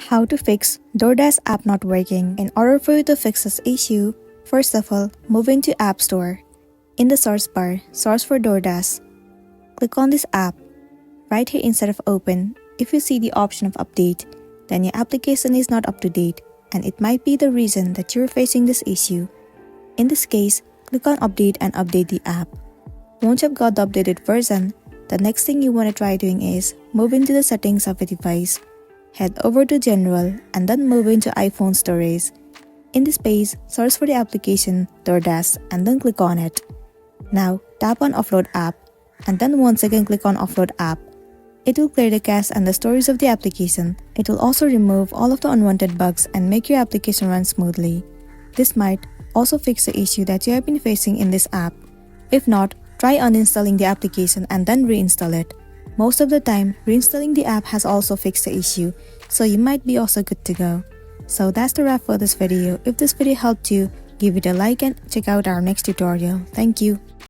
How to fix DoorDash app not working. In order for you to fix this issue, first of all, move into App Store. In the search bar, search for DoorDash. Click on this app. Right here instead of open, if you see the option of update, then your application is not up to date and it might be the reason that you're facing this issue. In this case, click on update and update the app. Once you've got the updated version, the next thing you want to try doing is move into the settings of the device. Head over to General and then move into iPhone storage. In this page, search for the application DoorDash and then click on it. Now tap on Offload app and then once again click on Offload app. It will clear the cache and the storage of the application. It will also remove all of the unwanted bugs and make your application run smoothly. This might also fix the issue that you have been facing in this app. If not, try uninstalling the application and then reinstall it. Most of the time, reinstalling the app has also fixed the issue, so you might be also good to go. So that's the wrap for this video. If this video helped you, give it a like and check out our next tutorial. Thank you.